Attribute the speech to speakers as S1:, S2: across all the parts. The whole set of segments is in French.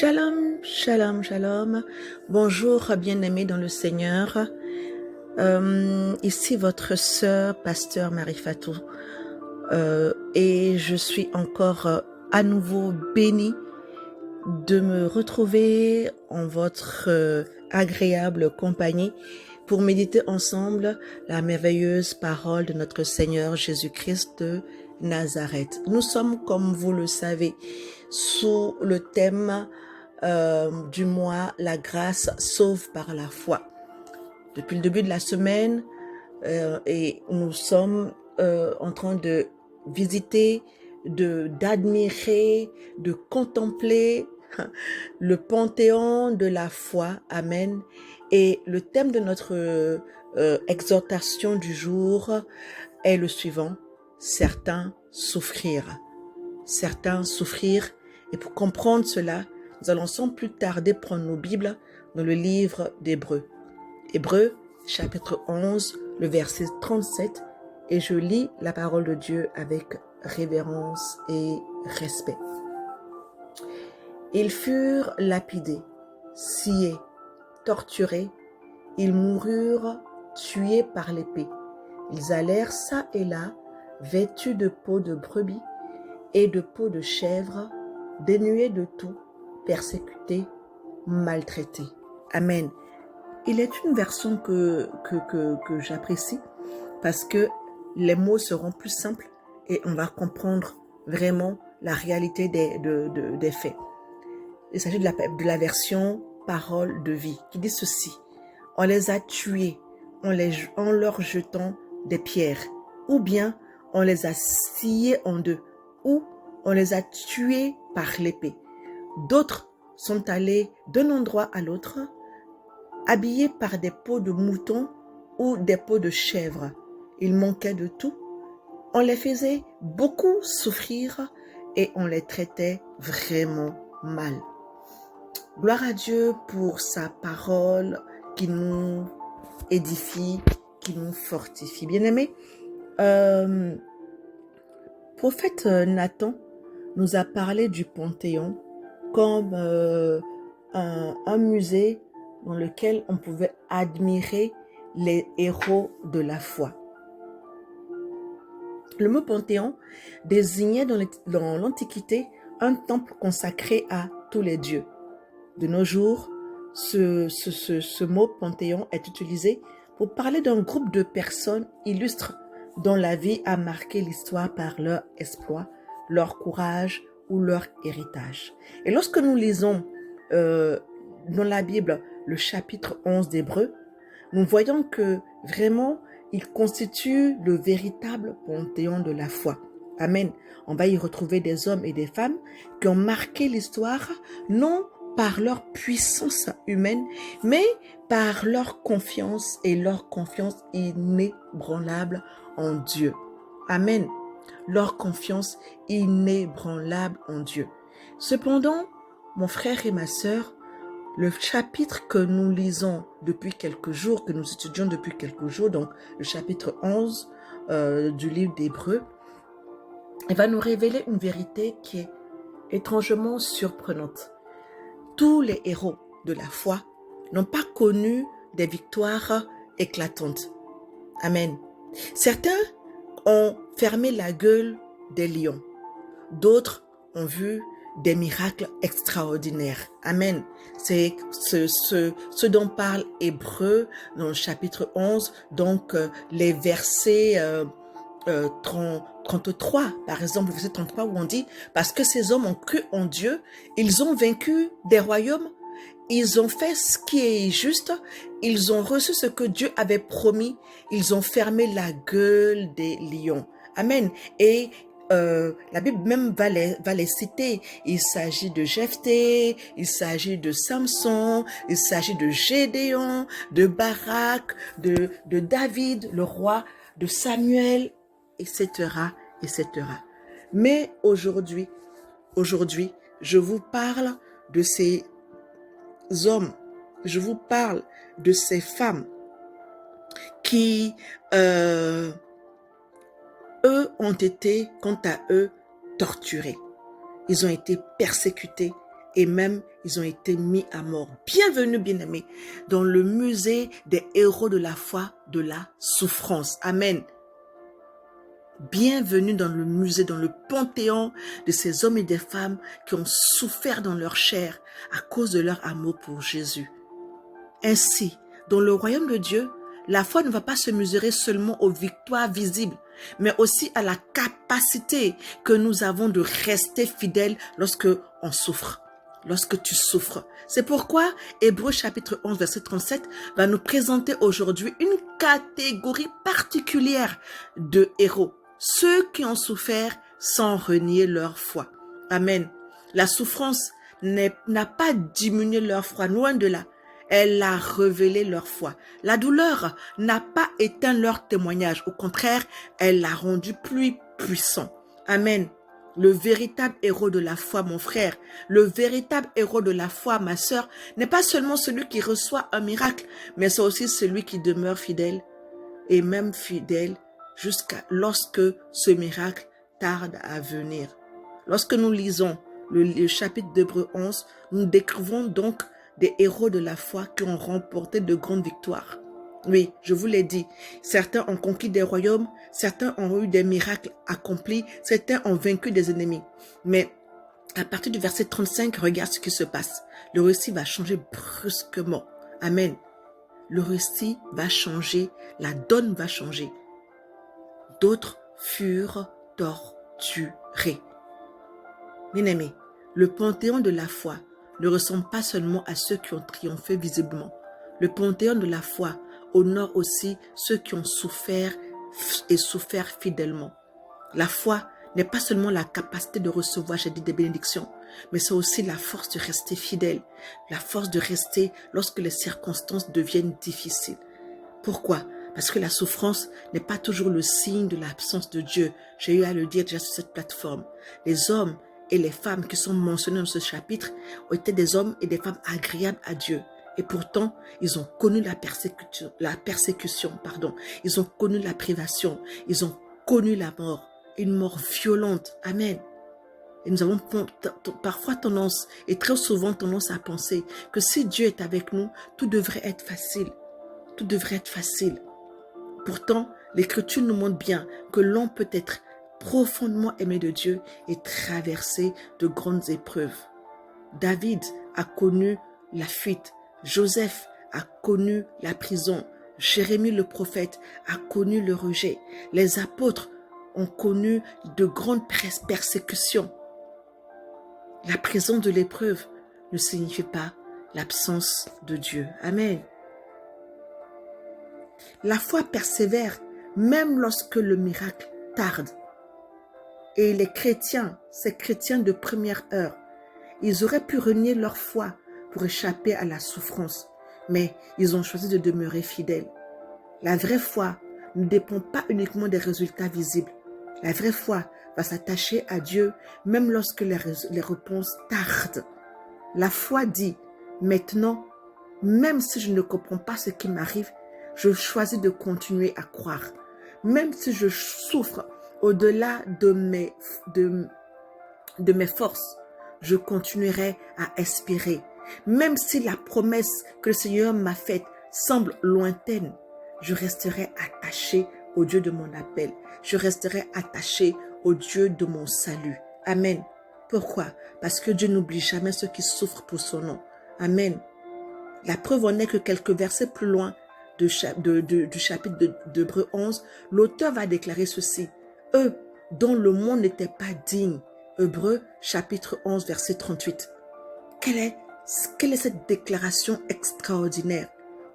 S1: Shalom, shalom, shalom. Bonjour, bien-aimés dans le Seigneur. Ici votre sœur, pasteur Marie Fatou. Et je suis encore à nouveau bénie de me retrouver en votre agréable compagnie pour méditer ensemble la merveilleuse parole de notre Seigneur Jésus-Christ de Nazareth. Nous sommes, comme vous le savez, sous le thème du mois, la grâce sauve par la foi. Depuis le début de la semaine, et nous sommes en train de visiter, d'admirer, de contempler le panthéon de la foi. Amen. Et le thème de notre exhortation du jour est le suivant: certains souffrir. Certains souffrir. Et pour comprendre cela, nous allons sans plus tarder prendre nos Bibles dans le livre d'Hébreux. Hébreux, chapitre 11, le verset 37, et je lis la parole de Dieu avec révérence et respect. Ils furent lapidés, sciés, torturés, ils moururent tués par l'épée. Ils allèrent çà et là, vêtus de peau de brebis et de peau de chèvre, dénués de tout, persécutés, maltraités. Amen. Il est une version que j'apprécie parce que les mots seront plus simples et on va comprendre vraiment la réalité des faits. Il s'agit de la version parole de vie qui dit ceci: on les a tués en leur jetant des pierres, ou bien on les a sciés en deux, ou on les a tués par l'épée. D'autres sont allés d'un endroit à l'autre, habillés par des peaux de mouton ou des peaux de chèvre. Ils manquaient de tout. On les faisait beaucoup souffrir et on les traitait vraiment mal. Gloire à Dieu pour sa parole qui nous édifie, qui nous fortifie. Bien-aimés, prophète Nathan nous a parlé du Panthéon comme un musée dans lequel on pouvait admirer les héros de la foi. Le mot Panthéon désignait dans l'Antiquité un temple consacré à tous les dieux. De nos jours, ce mot Panthéon est utilisé pour parler d'un groupe de personnes illustres dont la vie a marqué l'histoire par leur exploit, leur courage ou leur héritage. Et lorsque nous lisons dans la Bible le chapitre 11 d'Hébreux, nous voyons que vraiment il constitue le véritable panthéon de la foi. Amen. On va y retrouver des hommes et des femmes qui ont marqué l'histoire, non par leur puissance humaine, mais par leur confiance et leur confiance inébranlable en Dieu. Amen. Leur confiance inébranlable en Dieu. Cependant, mon frère et ma sœur, le chapitre que nous lisons depuis quelques jours, que nous étudions depuis quelques jours, donc le chapitre 11 du livre d'Hébreux, il va nous révéler une vérité qui est étrangement surprenante. Tous les héros de la foi n'ont pas connu des victoires éclatantes. Amen. Certains ont fermé la gueule des lions. D'autres ont vu des miracles extraordinaires. Amen. C'est ce dont parle Hébreux dans le chapitre 11, donc les versets 33, par exemple, le verset 33 où on dit: parce que ces hommes ont cru en Dieu, ils ont vaincu des royaumes, ils ont fait ce qui est juste, ils ont reçu ce que Dieu avait promis, ils ont fermé la gueule des lions. Amen. Et la Bible même va les citer. Il s'agit de Jephthé, il s'agit de Samson, il s'agit de Gédéon, de Barak, de David, le roi, de Samuel, etc., etc. Mais aujourd'hui, je vous parle de ces hommes, je vous parle de ces femmes qui eux ont été, quant à eux, torturés. Ils ont été persécutés, et même ils ont été mis à mort. Bienvenue, bien-aimés, dans le musée des héros de la foi, de la souffrance. Amen. Bienvenue dans le musée, dans le panthéon de ces hommes et des femmes qui ont souffert dans leur chair à cause de leur amour pour Jésus. Ainsi, dans le royaume de Dieu, la foi ne va pas se mesurer seulement aux victoires visibles, mais aussi à la capacité que nous avons de rester fidèles lorsque on souffre, lorsque tu souffres. C'est pourquoi Hébreux chapitre 11, verset 37 va nous présenter aujourd'hui une catégorie particulière de héros, ceux qui ont souffert sans renier leur foi. Amen. La souffrance n'a pas diminué leur foi, loin de là. Elle a révélé leur foi. La douleur n'a pas éteint leur témoignage. Au contraire, elle l'a rendu plus puissant. Amen. Le véritable héros de la foi, mon frère, le véritable héros de la foi, ma sœur, n'est pas seulement celui qui reçoit un miracle, mais c'est aussi celui qui demeure fidèle et même fidèle jusqu'à lorsque ce miracle tarde à venir. Lorsque nous lisons le chapitre d'Hébreux 11, nous découvrons donc des héros de la foi qui ont remporté de grandes victoires. Oui, je vous l'ai dit, certains ont conquis des royaumes, certains ont eu des miracles accomplis, certains ont vaincu des ennemis. Mais à partir du verset 35, regarde ce qui se passe. Le récit va changer brusquement. Amen. Le récit va changer, la donne va changer. D'autres furent torturés. Bien-aimés, le panthéon de la foi ne ressemble pas seulement à ceux qui ont triomphé visiblement. Le panthéon de la foi honore aussi ceux qui ont souffert et souffert fidèlement. La foi n'est pas seulement la capacité de recevoir, j'ai dit, des bénédictions, mais c'est aussi la force de rester fidèle, la force de rester lorsque les circonstances deviennent difficiles. Pourquoi? Parce que la souffrance n'est pas toujours le signe de l'absence de Dieu. J'ai eu à le dire déjà sur cette plateforme. Les hommes et les femmes qui sont mentionnés dans ce chapitre ont été des hommes et des femmes agréables à Dieu. Et pourtant, ils ont connu la persécution. Ils ont connu la privation. Ils ont connu la mort. Une mort violente. Amen. Et nous avons parfois tendance, et très souvent tendance à penser que si Dieu est avec nous, tout devrait être facile. Tout devrait être facile. Pourtant, l'Écriture nous montre bien que l'on peut être profondément aimé de Dieu et traverser de grandes épreuves. David a connu la fuite. Joseph a connu la prison. Jérémie le prophète a connu le rejet. Les apôtres ont connu de grandes persécutions. La présence de l'épreuve ne signifie pas l'absence de Dieu. Amen. La foi persévère même lorsque le miracle tarde. Et les chrétiens, ces chrétiens de première heure, ils auraient pu renier leur foi pour échapper à la souffrance, mais ils ont choisi de demeurer fidèles. La vraie foi ne dépend pas uniquement des résultats visibles. La vraie foi va s'attacher à Dieu même lorsque les réponses tardent. La foi dit, maintenant, même si je ne comprends pas ce qui m'arrive, je choisis de continuer à croire. Même si je souffre au-delà de mes forces, je continuerai à espérer. Même si la promesse que le Seigneur m'a faite semble lointaine, je resterai attaché au Dieu de mon appel. Je resterai attaché au Dieu de mon salut. Amen. Pourquoi? Parce que Dieu n'oublie jamais ceux qui souffrent pour son nom. Amen. La preuve en est que quelques versets plus loin du chapitre d'Hébreux 11, l'auteur va déclarer ceci. Eux dont le monde n'était pas digne. Hébreux chapitre 11 verset 38. Quelle est cette déclaration extraordinaire?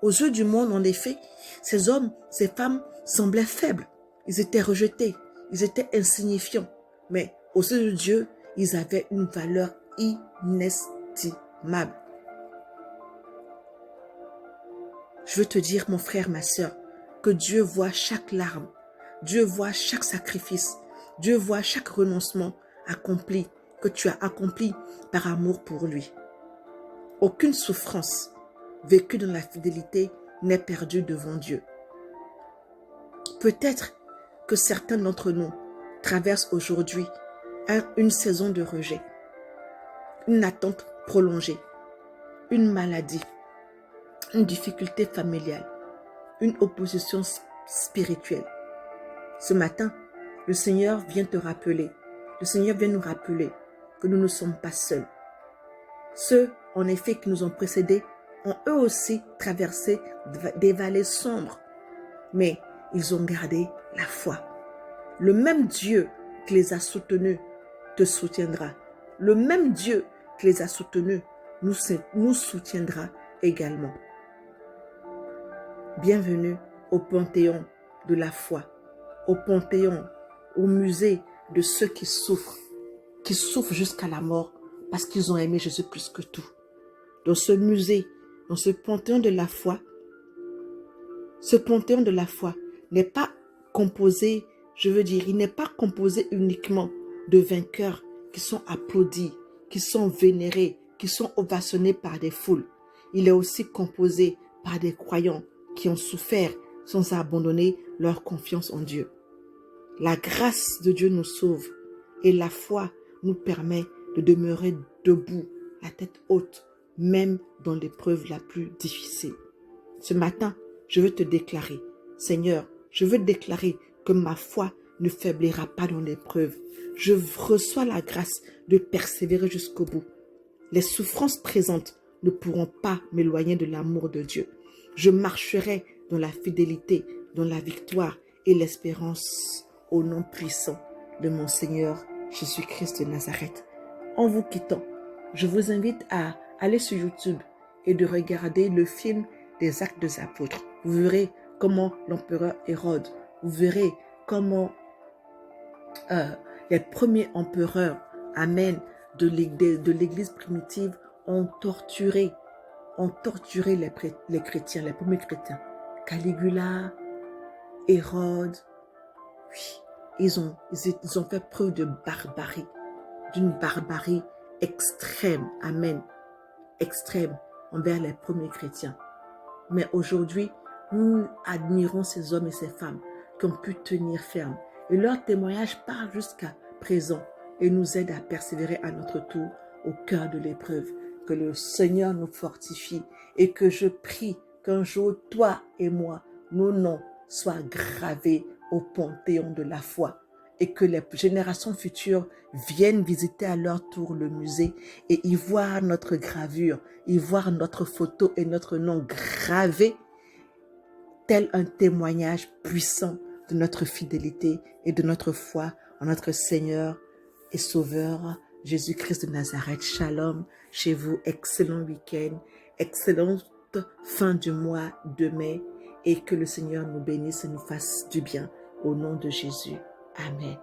S1: Aux yeux du monde, en effet, ces hommes, ces femmes semblaient faibles. Ils étaient rejetés, ils étaient insignifiants. Mais aux yeux de Dieu, ils avaient une valeur inestimable. Je veux te dire, mon frère, ma sœur, que Dieu voit chaque larme, Dieu voit chaque sacrifice, Dieu voit chaque renoncement accompli, que tu as accompli par amour pour lui. Aucune souffrance vécue dans la fidélité n'est perdue devant Dieu. Peut-être que certains d'entre nous traversent aujourd'hui une saison de rejet, une attente prolongée, une maladie, une difficulté familiale, une opposition spirituelle. Ce matin, le Seigneur vient te rappeler, le Seigneur vient nous rappeler que nous ne sommes pas seuls. Ceux, en effet, qui nous ont précédés ont eux aussi traversé des vallées sombres, mais ils ont gardé la foi. Le même Dieu qui les a soutenus te soutiendra. Le même Dieu qui les a soutenus nous soutiendra également. Bienvenue au Panthéon de la foi, au Panthéon, au musée de ceux qui souffrent jusqu'à la mort parce qu'ils ont aimé Jésus plus que tout. Dans ce musée, dans ce Panthéon de la foi, ce Panthéon de la foi n'est pas composé, il n'est pas composé uniquement de vainqueurs qui sont applaudis, qui sont vénérés, qui sont ovationnés par des foules. Il est aussi composé par des croyants qui ont souffert sans abandonner leur confiance en Dieu. La grâce de Dieu nous sauve et la foi nous permet de demeurer debout, la tête haute, même dans l'épreuve la plus difficile. Ce matin, je veux te déclarer, Seigneur, je veux déclarer que ma foi ne faiblira pas dans l'épreuve. Je reçois la grâce de persévérer jusqu'au bout. Les souffrances présentes ne pourront pas m'éloigner de l'amour de Dieu. Je marcherai dans la fidélité, dans la victoire et l'espérance au nom puissant de mon Seigneur Jésus-Christ de Nazareth. En vous quittant, je vous invite à aller sur YouTube et de regarder le film des Actes des Apôtres. Vous verrez comment l'empereur Hérode, vous verrez comment les premiers empereurs, amen, de l'église primitive ont torturé les chrétiens, les premiers chrétiens. Caligula, Hérode, oui, ils ont fait preuve de barbarie, d'une barbarie extrême, amen, extrême envers les premiers chrétiens. Mais aujourd'hui, nous admirons ces hommes et ces femmes qui ont pu tenir ferme. Et leur témoignage parle jusqu'à présent et nous aide à persévérer à notre tour au cœur de l'épreuve. Que le Seigneur nous fortifie et que je prie qu'un jour, toi et moi, nos noms soient gravés au panthéon de la foi et que les générations futures viennent visiter à leur tour le musée et y voir notre gravure, y voir notre photo et notre nom gravés tel un témoignage puissant de notre fidélité et de notre foi en notre Seigneur et Sauveur Jésus-Christ de Nazareth. Shalom chez vous, excellent week-end, excellente fin du mois de mai et que le Seigneur nous bénisse et nous fasse du bien au nom de Jésus. Amen.